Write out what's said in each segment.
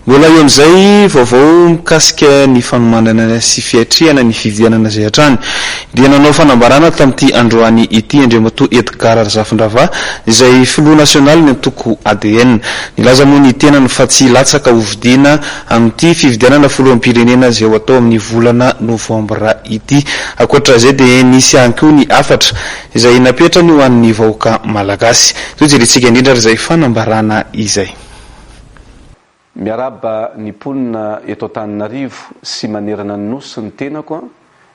Mbola eo amin'izay vaovao mikasika ny fanomanana sy fiatrehana ny fividianana izay hatrany dia nanao fanambarana tamin'ity androany ity Andriamatoa Edgar Razafindrava izay filoha nasionaly ny antoko ADN. Nilaza moa ny tenany fa tsy latsaka hovidiana amin'ity fividianana filoham-pirenena izay ho atao amin'ny volana Novambra ity. Ankoatran'izay dia nisy ihany koa ny afatra izay napetrany ho an'ny vahoaka malagasy. Zao jerentsika indrindra izay fanambarana izay. Miaraba ny mponina eto Antananarivo sy manerana ny nosy ny tenako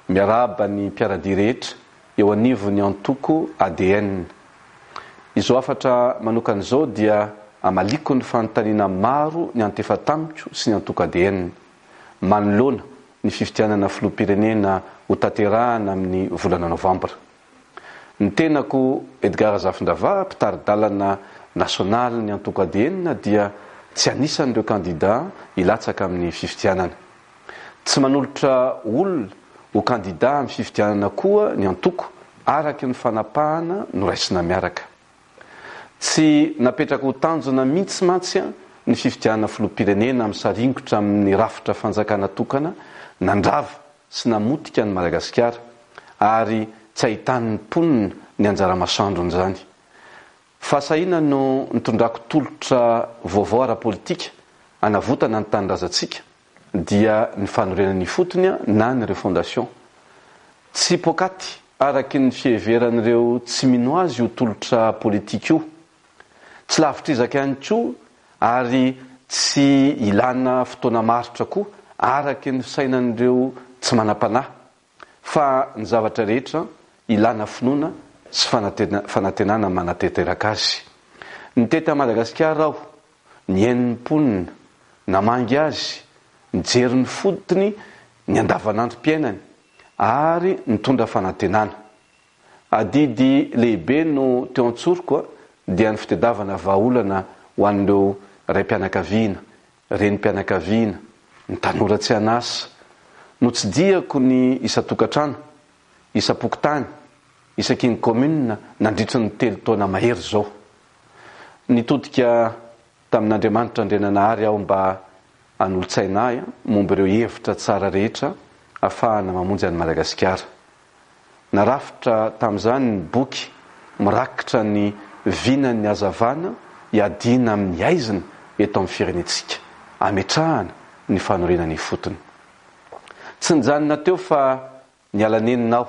miaraba ny mpiarady rehetra eo anivo ny antoko ADN. Izo afatra manokana izao dia amaliko ny fanontaniana maro ny antefatamiko sy ny antoko ADN manoloana ny fifidianana filoham-pirenena ho tanterahana amin'ny volana Novambra. Ny tenako Edgar Razafindrava mpitaridalana nasionaly ny antoko ADN dia tsy anisan'ireo kandida ilatsaka amin'ny fifidianana. Tsy manolotra olona ho kandida amin'ny fifidianana koa ny antoko araky ny fanapahana noraisina miaraka. Tsy napetraka ho tanjona mihitsy mantsy ny fifidianana filoham-pirenena amin'ny saringotra amin'ny rafitra fanjakana tokana nandrava sy namotika ny Madagasikara ary tsy ahitany mponina ny anjara masoandrony izany. Fasahina no nitondrako tolotra vaovao ara-politika anavotana ny tanindrazantsika dia ny fanorenany fotony na ny refondation. Tsy pokaty araky ny fieveran'ireo tsy mino azy io tolotra politika io. Tsy lavitrizaka ihany koa ary tsy ilana fotoana maritra koa araky ny fisainan'ireo tsy manam-panahy fa ny zavatra rehetra ilana finoana sy fanatenana manateteraka azy. Ny tety Madagasikara aho, ny hen'ny mponina, namangy azy, nijery ny fotony, ny andavanandrom-piainany ary nitondra fanatenana. Adidy lehibe no teo antsoroko dia ny fitadiavana vahaolana ho an'ireo raim-pianakaviana, renim-pianakaviana, ny tanora tsy anasa, no tsy diako ny isa-tokantrano, isa-pokotany, isaky ny komina nandritry ny 3 taona mahery zao. Nitodika tamin'Andriamanitra Andrenanahary aho mba hanolo-tsaina ahy momba ireo hevitra tsara rehetra ahafahana mamonjy an'i Madagasikara. Narafitra tamin'izany ny boky mirakitra ny vinan'ny hazavana hiadiana amin'ny aizina eto amin'ny firenetsika, ametrahana ny fanorenany fotony. Tsy nijanona teo fa nialaneninao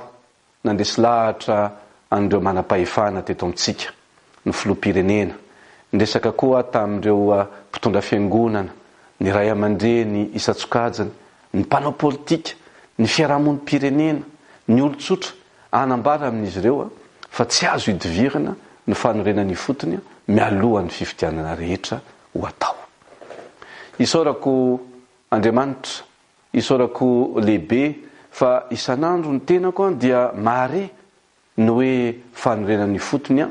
nandresy lahatra an'ireo manam-pahefana teto amintsika, ny filoham-pirenena, nresaka koa tamin'ireo mpitondra fiangonana, ny ray aman-dreny isa-tsokajana, ny mpanao politika, ny fiarahamonim-pirenena, ny olon-tsotra, anambara amin'izy ireo fa tsy azo hidivirana ny fanorenany fotony mialohan'ny fifidianana rehetra ho atao. Isaorako Andriamanitra, isaorako lehibe fa isan'andro ny tenako dia mahare ny hoe fanorenany fotony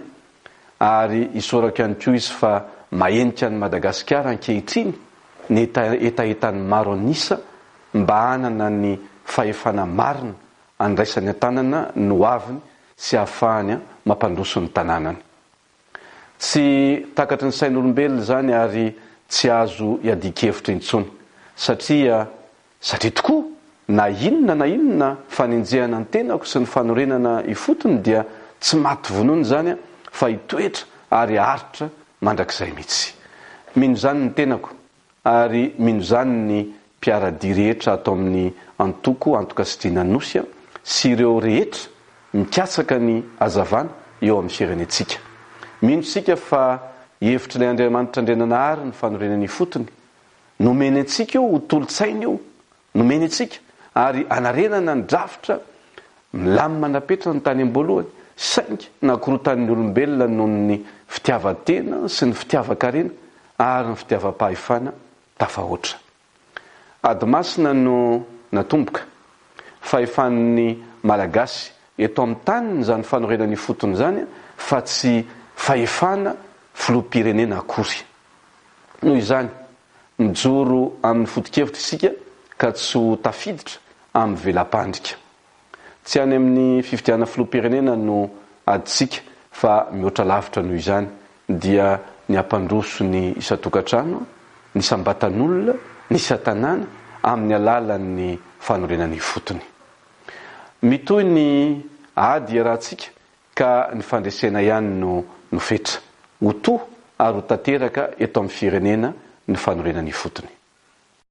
ary isaorako ihany koa izy fa mahenika ny Madagasikara ankehitriny ny etaetany maro anisa mba hanana ny fahefana marina andraisan'ny tanana no aviny sy ahafahany mampandroso ny tanànany. Tsy takatry ny sain'olombelona zany ary tsy azo hiadikevitra intsony satria tokoa na inona fanenjehana ny tenako sy ny fanorenana ifotony dia tsy maty vonoana zany fa hitoetra ary aritra mandrakizay mihitsy. Mino zany ny tenako ary mino zany ny mpiarady rehetra atao amin'ny antoko Sidina Nosy sy ireo rehetra mikatsaka ny hazavana eo amin'ny firenetsika. Mino sika fa hevitra ilay Andriamanitra Andrenanahary ny fanorenany fotony nomeny antsika io ho tolo-tsaina io, nomeny antsika ary anarenana ny drafitra milamina napetra ny tany am-boalohany saingy nakorotan'ny olombelona noho ny fitiavan-tena sy ny fitiavan-karena ary ny fitiavam-pahefana tafahoatra. Ady masina no natomboka fahefan'ny malagasy eto amin'ny taniny zany fanorenany fotony zany fa tsy fahefana filoham-pirenena akory. Noho izany mijoro amin'ny foto-kevitra isika ka tsy ho tafiditra amin'ny velam-pandrika. Tsy any amin'ny fifidianana filoham-pirenena no aditsika fa mihoatra lavitra noho izany dia ny ampandroso ny isa-tokantrano, ny sambatan'olona, ny satanana amin'ny alalan'ny fanorenany fotony. Mitoy ny ady iarahantsika ka ny fandresena ihany no fetra. Ho toa ary ho tanteraka eto amin'ny firenena ny fanorenany fotony.